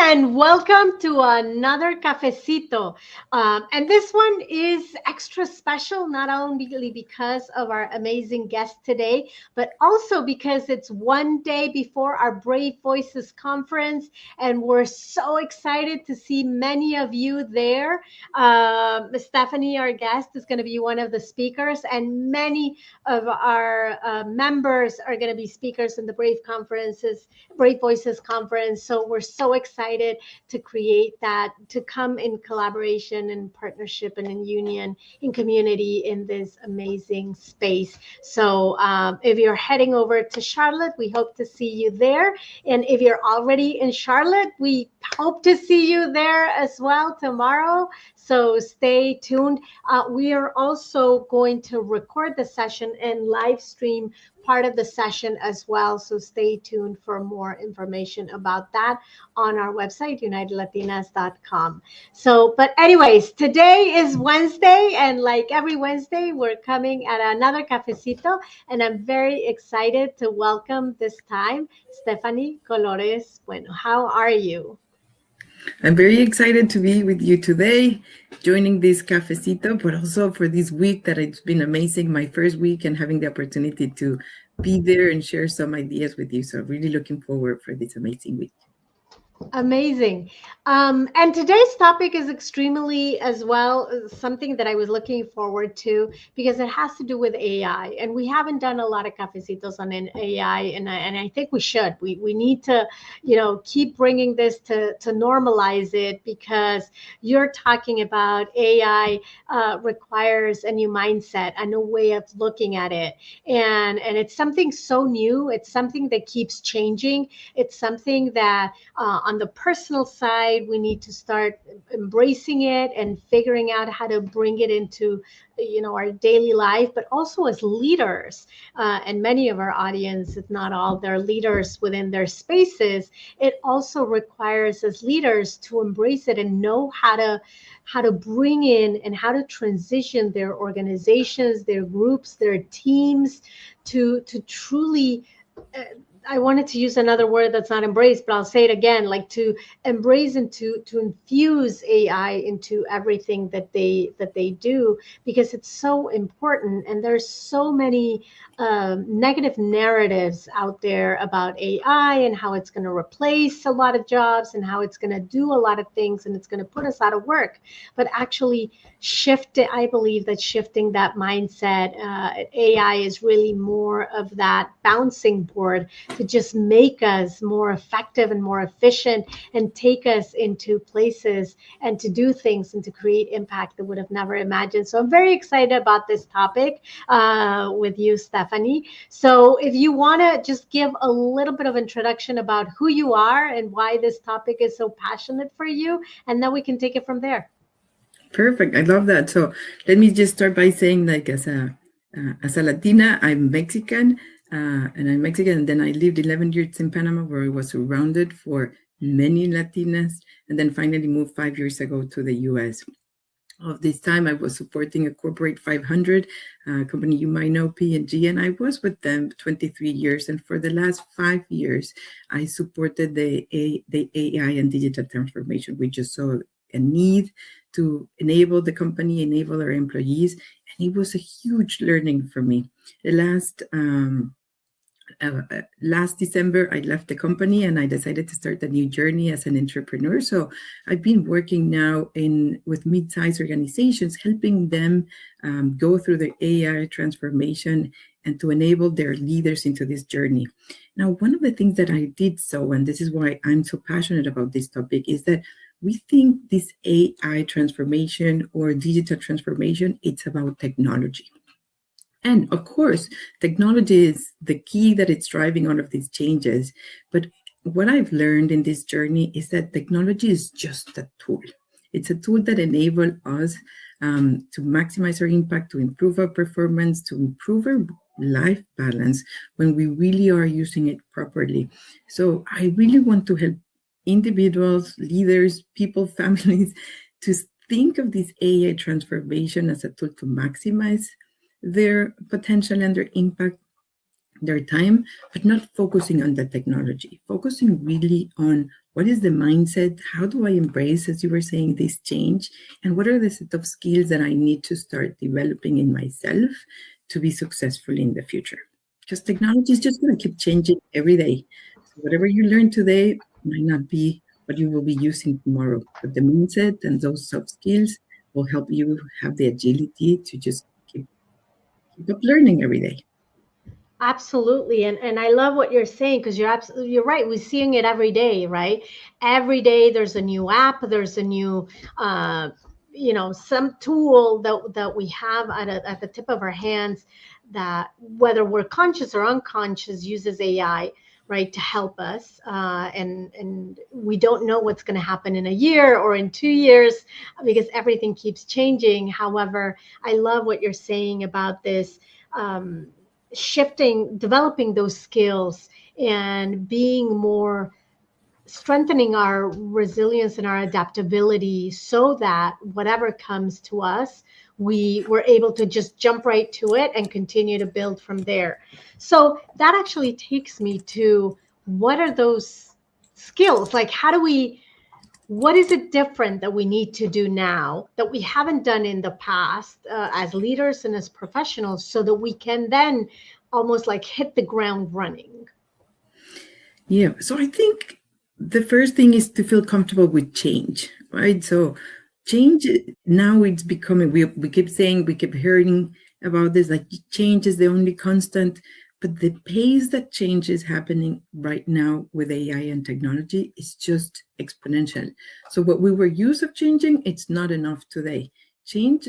and welcome to another Cafecito. And this one is extra special, not only because of our amazing guest today, but also because it's one day before our Brave Voices conference, and we're so excited to see many of you there. Stephanie, our guest, is going to be one of the speakers, and many of our members are going to be speakers in the Brave Voices conference. So we're so excited to create that, to come in collaboration and partnership and in union, in community in this amazing space. So if you're heading over to Charlotte, we hope to see you there. And if you're already in Charlotte, we hope to see you there as well tomorrow. So stay tuned. We are also going to record the session and live stream part of the session as well. So stay tuned for more information about that on our website, unitedlatinas.com. So, but anyways, today is Wednesday, and like every Wednesday, we're coming at another Cafecito, and I'm very excited to welcome this time Stephanie Colores Bueno. How are you? I'm very excited to be with you today, joining this Cafecito, but also for this week that it's been amazing, my first week, and having the opportunity to be there and share some ideas with you. So really looking forward for this amazing week. Amazing. And today's topic is extremely as well something that I was looking forward to because it has to do with AI. And we haven't done a lot of cafecitos on an AI, and I think we should. We need to, keep bringing this to normalize it, because you're talking about AI requires a new mindset, a new way of looking at it. And it's something so new. It's something that keeps changing. It's something that on the personal side, we need to start embracing it and figuring out how to bring it into, our daily life, but also as leaders. And many of our audience, if not all, they're leaders within their spaces. It also requires as leaders to embrace it and know how to bring in and how to transition their organizations, their groups, their teams to truly I wanted to use another word that's not embrace, but I'll say it again, like to embrace and to infuse AI into everything that they do, because it's so important. And there's so many negative narratives out there about AI and how it's going to replace a lot of jobs and how it's going to do a lot of things and it's going to put us out of work. But actually I believe that shifting that mindset, AI is really more of that bouncing board to just make us more effective and more efficient and take us into places and to do things and to create impact that would have never imagined. So I'm very excited about this topic with you, Stephanie. So if you want to just give a little bit of introduction about who you are and why this topic is so passionate for you, and then we can take it from there. Perfect. I love that. So let me just start by saying, like, as a Latina, I'm Mexican. And I'm Mexican, and then I lived 11 years in Panama, where I was surrounded for many Latinas, and then finally moved 5 years ago to the U.S. Of this time, I was supporting a corporate 500 company you might know, P&G, and I was with them 23 years. And for the last 5 years, I supported the AI and digital transformation. We just saw a need to enable the company, enable our employees, and it was a huge learning for me. The last December, I left the company and I decided to start a new journey as an entrepreneur. So I've been working now with mid-sized organizations, helping them go through the AI transformation and to enable their leaders into this journey. Now, one of the things that I did so, and this is why I'm so passionate about this topic, is that we think this AI transformation or digital transformation, it's about technology. And of course, technology is the key that it's driving all of these changes. But what I've learned in this journey is that technology is just a tool. It's a tool that enables us to maximize our impact, to improve our performance, to improve our life balance when we really are using it properly. So I really want to help individuals, leaders, people, families to think of this AI transformation as a tool to maximize their potential and their impact, their time, but not focusing on the technology, focusing really on what is the mindset, how do I embrace, as you were saying, this change, and what are the set of skills that I need to start developing in myself to be successful in the future. Because technology is just going to keep changing every day. So whatever you learn today might not be what you will be using tomorrow, but the mindset and those soft skills will help you have the agility to just keep up learning every day. Absolutely. And I love what you're saying because you're right. We're seeing it every day, right? Every day there's a new app, there's a new some tool that we have at the tip of our hands that whether we're conscious or unconscious uses AI, right, to help us. And we don't know what's going to happen in a year or in 2 years because everything keeps changing. However, I love what you're saying about this. Developing those skills and being more strengthening our resilience and our adaptability so that whatever comes to us, we were able to just jump right to it and continue to build from there. So that actually takes me to what are those skills? Like, what is it different that we need to do now that we haven't done in the past as leaders and as professionals so that we can then almost like hit the ground running? Yeah. So I think the first thing is to feel comfortable with change, right? So change now it's becoming, we keep saying, we keep hearing about this, like change is the only constant, but the pace that change is happening right now with AI and technology is just exponential. So what we were used of changing, it's not enough today. We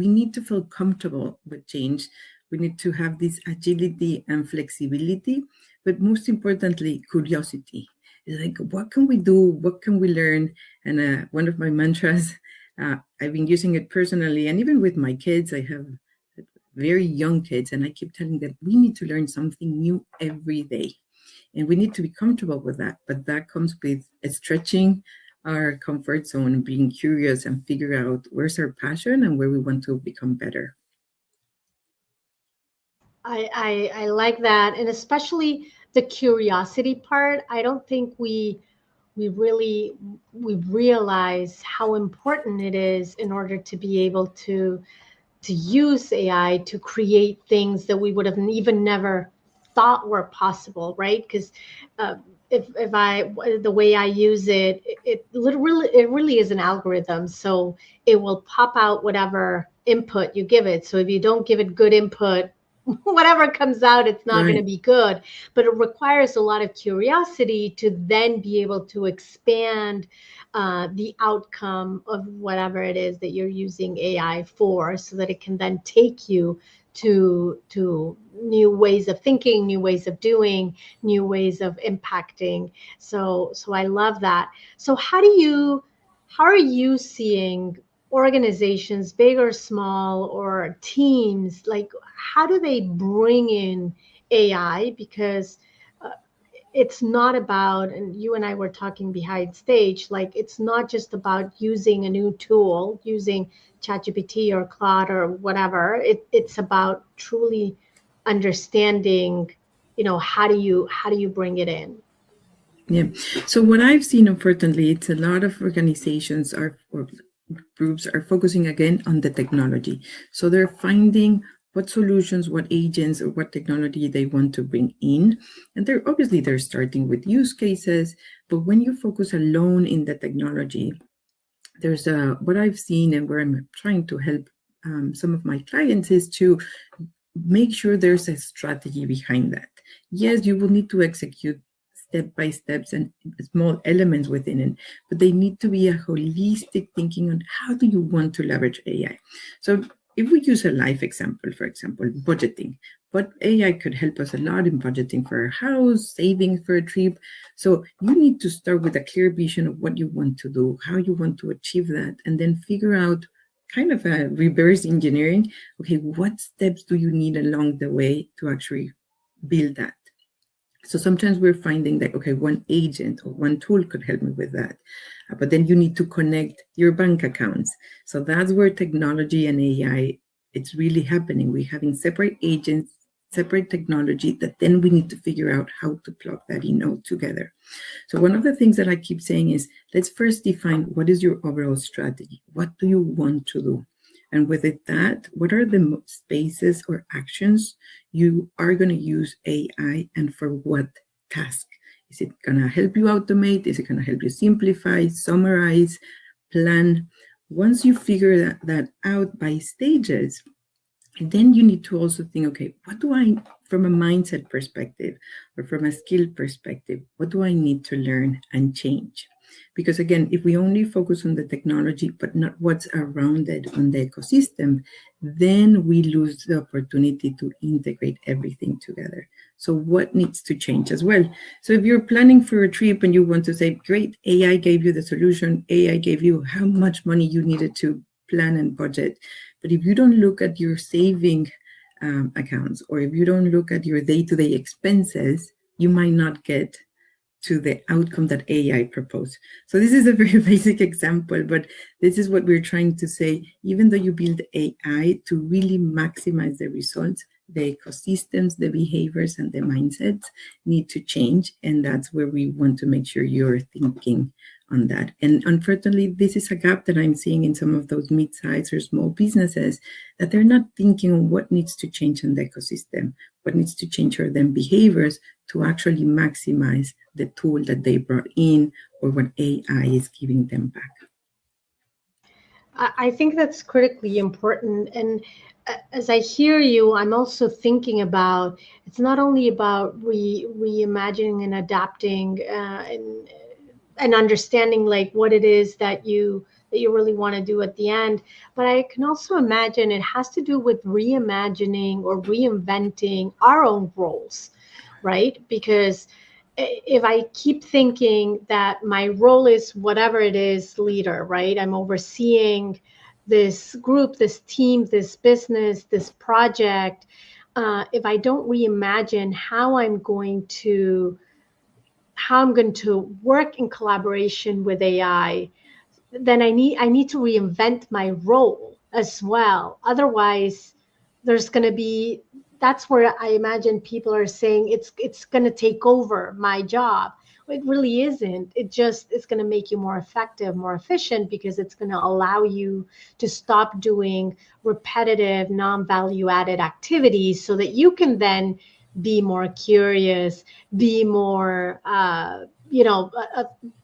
need to feel comfortable with change. We need to have this agility and flexibility, but most importantly, curiosity. It's like, what can we do? What can we learn? And one of my mantras, I've been using it personally, and even with my kids, I have very young kids, and I keep telling them we need to learn something new every day. And we need to be comfortable with that. But that comes with stretching our comfort zone, being curious and figure out where's our passion and where we want to become better. I like that, and especially the curiosity part. I don't think we realize how important it is in order to be able to use AI to create things that we would have even never thought were possible, right? Because uh, if I the way I use it, it really is an algorithm. So it will pop out whatever input you give it. So if you don't give it good input, whatever comes out, it's not going to Right. be good. But it requires a lot of curiosity to then be able to expand the outcome of whatever it is that you're using AI for, so that it can then take you to new ways of thinking, new ways of doing, new ways of impacting. So I love that. So how are you seeing organizations, big or small, or teams, like how do they bring in AI? Because uh, it's not about, and you and I were talking behind stage, like it's not just about using a new tool, using ChatGPT or Claude or whatever. It's about truly understanding, how do you bring it in? Yeah. So what I've seen, unfortunately, it's a lot of organizations are or groups are focusing again on the technology. So they're finding what solutions, what agents, or what technology they want to bring in. And they're starting with use cases. But when you focus alone in the technology, there's what I've seen and where I'm trying to help some of my clients is to make sure there's a strategy behind that. Yes, you will need to execute step by steps and small elements within it, but they need to be a holistic thinking on how do you want to leverage AI. So if we use a life example, for example, budgeting, but AI could help us a lot in budgeting for a house, saving for a trip. So you need to start with a clear vision of what you want to do, how you want to achieve that, and then figure out kind of a reverse engineering. Okay, what steps do you need along the way to actually build that? So sometimes we're finding that, okay, one agent or one tool could help me with that. But then you need to connect your bank accounts. So that's where technology and AI, it's really happening. We're having separate agents, separate technology that then we need to figure out how to plug that in all together. So one of the things that I keep saying is, let's first define what is your overall strategy? What do you want to do? And with that, what are the spaces or actions you are going to use AI, and for what task? Is it going to help you automate? Is it going to help you simplify, summarize, plan? Once you figure that out by stages, then you need to also think, okay, what do I, from a mindset perspective or from a skill perspective, what do I need to learn and change? Because again, if we only focus on the technology, but not what's around it on the ecosystem, then we lose the opportunity to integrate everything together. So what needs to change as well? So if you're planning for a trip and you want to say, great, AI gave you the solution, AI gave you how much money you needed to plan and budget. But if you don't look at your saving accounts, or if you don't look at your day-to-day expenses, you might not get to the outcome that AI proposed. So this is a very basic example, but this is what we're trying to say. Even though you build AI to really maximize the results, the ecosystems, the behaviors, and the mindsets need to change. And that's where we want to make sure you're thinking on that. And unfortunately, this is a gap that I'm seeing in some of those mid-sized or small businesses, that they're not thinking on what needs to change in the ecosystem, what needs to change are their behaviors to actually maximize the tool that they brought in or what AI is giving them back. I think that's critically important. And as I hear you, I'm also thinking about, it's not only about reimagining and adapting and understanding like what it is that you really want to do at the end, but I can also imagine it has to do with reimagining or reinventing our own roles, right? Because if I keep thinking that my role is whatever it is, leader, right? I'm overseeing this group, this team, this business, this project. If I don't reimagine how I'm going to work in collaboration with AI, then I need to reinvent my role as well. Otherwise, there's going to be, that's where I imagine people are saying it's going to take over my job. It really isn't. It's going to make you more effective, more efficient, because it's going to allow you to stop doing repetitive, non-value added activities so that you can then be more curious, be more,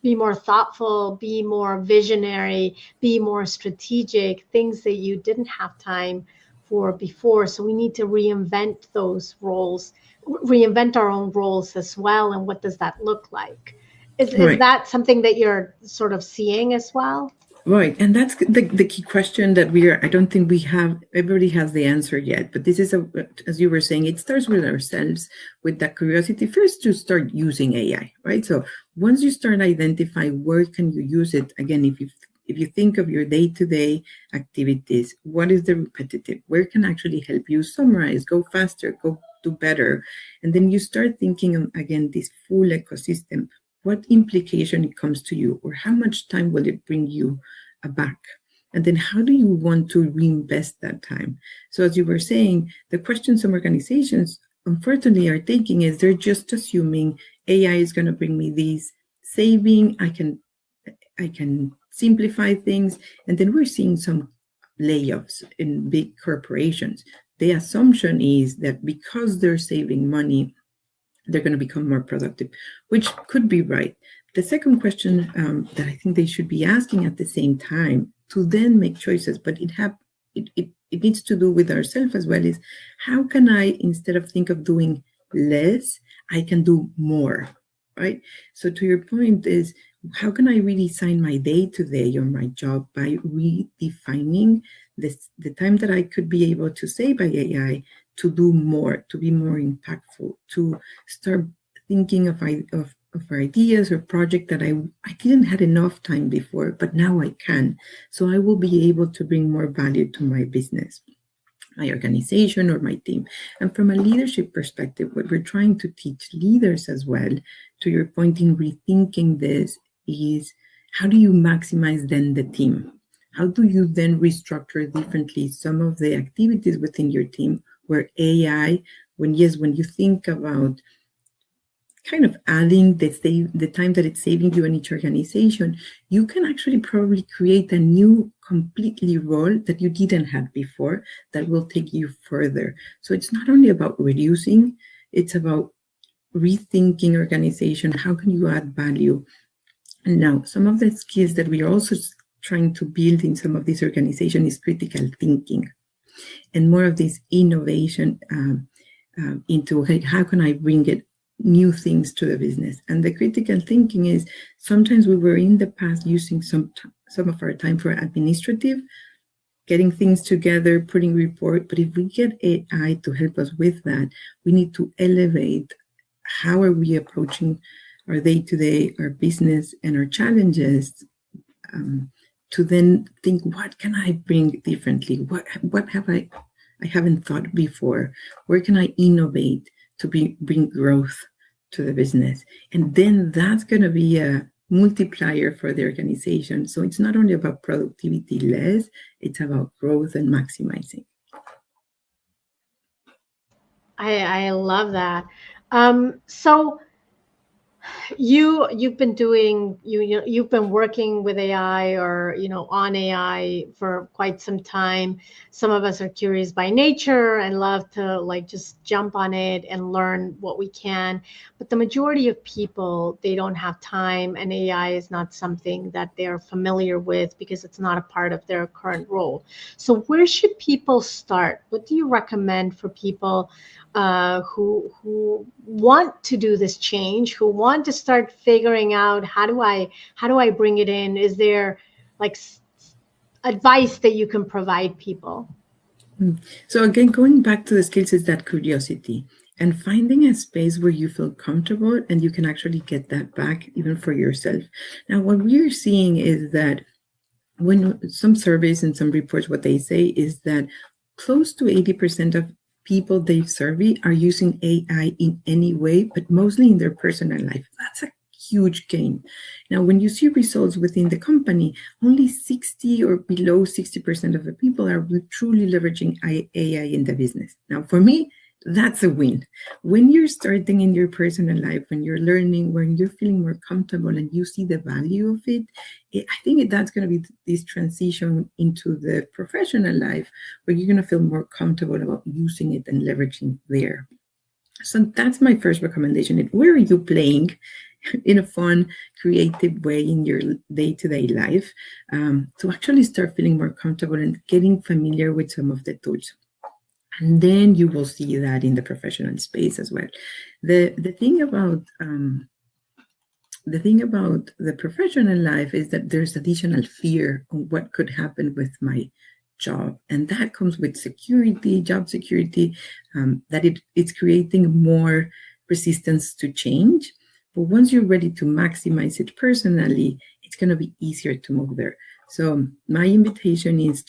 be more thoughtful, be more visionary, be more strategic, things that you didn't have time for before. So we need to reinvent those roles, reinvent our own roles as well. And what does that look like? Is that something that you're sort of seeing as well? Right. And that's the key question that I don't think everybody has the answer yet. But this is, as you were saying, it starts with ourselves, with that curiosity first to start using AI, right? So once you start identifying where can you use it, again, if you think of your day-to-day activities, what is the repetitive? Where can actually help you summarize, go faster, go do better? And then you start thinking of, again, this full ecosystem. What implication it comes to you, or how much time will it bring you back? And then how do you want to reinvest that time? So as you were saying, the question some organizations unfortunately are taking is they're just assuming AI is going to bring me these saving. I can simplify things. And then we're seeing some layoffs in big corporations. The assumption is that because they're saving money, they're going to become more productive, which could be right. The second question that I think they should be asking at the same time to then make choices, but it needs to do with ourselves as well, is how can I, instead of think of doing less, I can do more, right? So to your point is, how can I redesign my day-to-day on my job by redefining the time that I could be able to save by AI to do more, to be more impactful, to start thinking of ideas or projects that I didn't have enough time before, but now I can. So I will be able to bring more value to my business, my organization, or my team. And from a leadership perspective, what we're trying to teach leaders as well, to your point in rethinking this, is how do you maximize then the team? How do you then restructure differently some of the activities within your team where AI when you think about kind of adding the time that it's saving you in each organization, you can actually probably create a new completely role that you didn't have before that will take you further. So it's not only about reducing, it's about rethinking organization. How can you add value? And now some of the skills that we are also trying to build in some of these organizations is critical thinking and more of this innovation into how can I bring it new things to the business. And the critical thinking is sometimes we were in the past using some of our time for administrative, getting things together, putting report. But if we get AI to help us with that, we need to elevate how are we approaching our day-to-day, our business and our challenges, to then think, what can I bring differently? What have I haven't thought before? Where can I innovate to bring growth to the business? And then that's going to be a multiplier for the organization. So it's not only about productivity less, it's about growth and maximizing. I love that. So you've been doing you've been working with AI or on AI for quite some time. Some of us are curious by nature and love to like just jump on it and learn what we can. But the majority of people, they don't have time, and AI is not something that they're familiar with because it's not a part of their current role. So where should people start? What do you recommend for people who want to do this change, who want to start figuring out how do I bring it in? Is there like advice that you can provide people? So again, going back to the skills is that curiosity and finding a space where you feel comfortable and you can actually get that back even for yourself. Now, what we're seeing is that when some surveys and some reports, what they say is that close to 80% of people they've surveyed are using AI in any way, but mostly in their personal life. That's a huge gain. Now, when you see results within the company, only 60 or below 60% of the people are truly leveraging AI in the business. Now, for me, that's a win. When you're starting in your personal life, when you're learning, when you're feeling more comfortable and you see the value of it, I think that's going to be this transition into the professional life where you're going to feel more comfortable about using it and leveraging there. So that's my first recommendation. Where are you playing in a fun, creative way in your day-to-day life to actually start feeling more comfortable and getting familiar with some of the tools? And then you will see that in the professional space as well. The thing about the professional life is that there's additional fear on what could happen with my job, and that comes with security, job security. That it's creating more resistance to change. But once you're ready to maximize it personally, it's going to be easier to move there. So my invitation is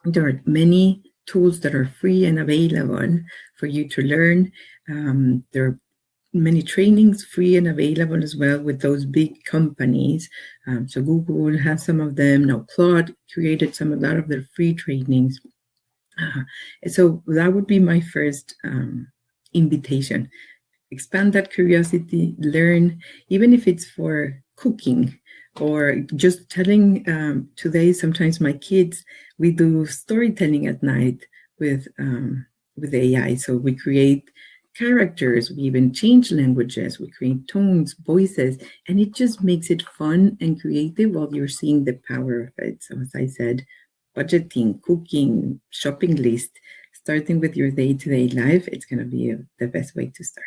there are many tools that are free and available for you to learn. There are many trainings free and available as well with those big companies. So Google has some of them. Now Claude created a lot of their free trainings. So that would be my first invitation. Expand that curiosity, learn, even if it's for cooking or just telling. Today, sometimes my kids, we do storytelling at night with AI. So we create characters, we even change languages, we create tones, voices, and it just makes it fun and creative while you're seeing the power of it. So as I said, budgeting, cooking, shopping list, starting with your day-to-day life, it's going to be the best way to start.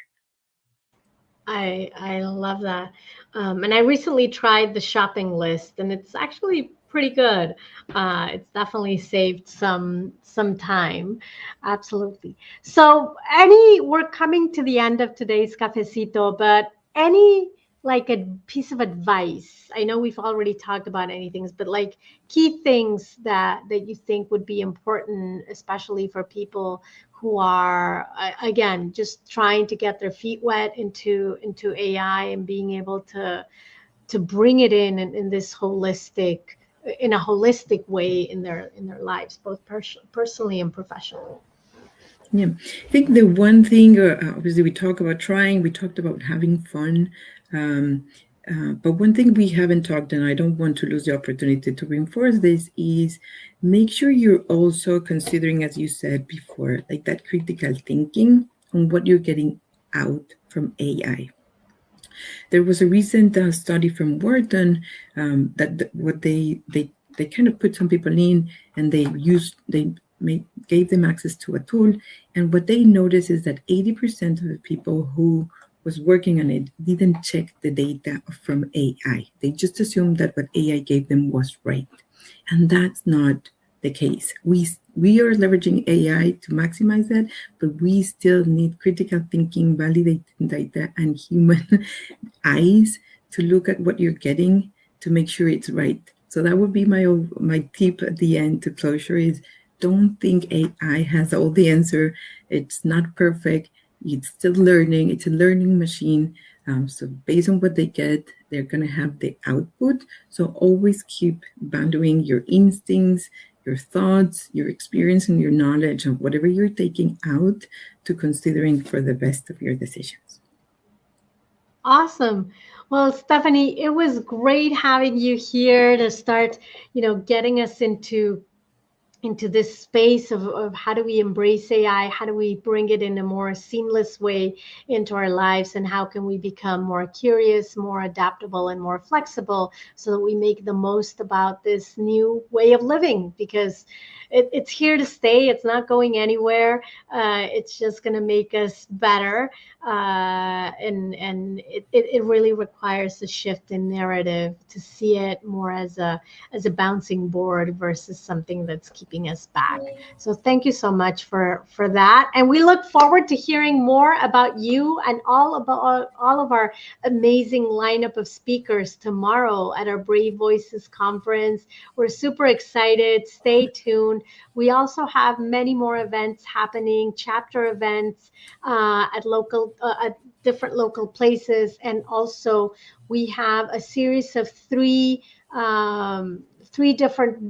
I love that. And I recently tried the shopping list, and it's actually pretty good. It's definitely saved some time. Absolutely. So we're coming to the end of today's Cafecito, but any like a piece of advice? I know we've already talked about anything, but like key things that you think would be important, especially for people who are again just trying to get their feet wet into AI and being able to bring it in this holistic way in their lives, both personally and professionally. Yeah, I think the one thing, obviously, we talk about trying, we talked about having fun. Um, but one thing we haven't talked, and I don't want to lose the opportunity to reinforce this, is make sure you're also considering, as you said before, like that critical thinking on what you're getting out from AI. There was a recent study from Wharton what they kind of put some people in, and gave them access to a tool, and what they noticed is that 80% of the people who was working on it didn't check the data from AI. They just assumed that what AI gave them was right, and that's not the case. We are leveraging AI to maximize that, but we still need critical thinking, validating data, and human eyes to look at what you're getting to make sure it's right. So that would be my tip at the end to closure is don't think AI has all the answer. It's not perfect. It's still learning. It's a learning machine. So based on what they get, they're going to have the output. So always keep valuing your instincts, your thoughts, your experience, and your knowledge of whatever you're taking out to considering for the best of your decisions. Awesome. Well, Stephanie, it was great having you here to start, getting us into this space of how do we embrace AI? How do we bring it in a more seamless way into our lives? And how can we become more curious, more adaptable, and more flexible so that we make the most about this new way of living? Because it's here to stay. It's not going anywhere. It's just going to make us better. And it really requires a shift in narrative to see it more as a bouncing board versus something that's keeping us back. So thank you so much for that. And we look forward to hearing more about you and all of our amazing lineup of speakers tomorrow at our Brave Voices conference. We're super excited. Stay tuned. We also have many more events happening, chapter events at different local places, and also we have a series of three different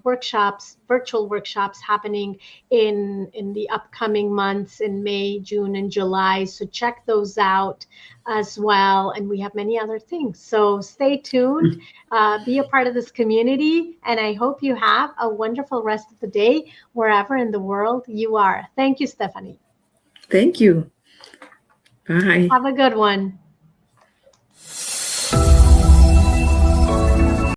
workshops, virtual workshops happening in the upcoming months in May, June, and July. So check those out as well. And we have many other things. So stay tuned, be a part of this community, and I hope you have a wonderful rest of the day wherever in the world you are. Thank you, Stephanie. Thank you. Bye. Have a good one.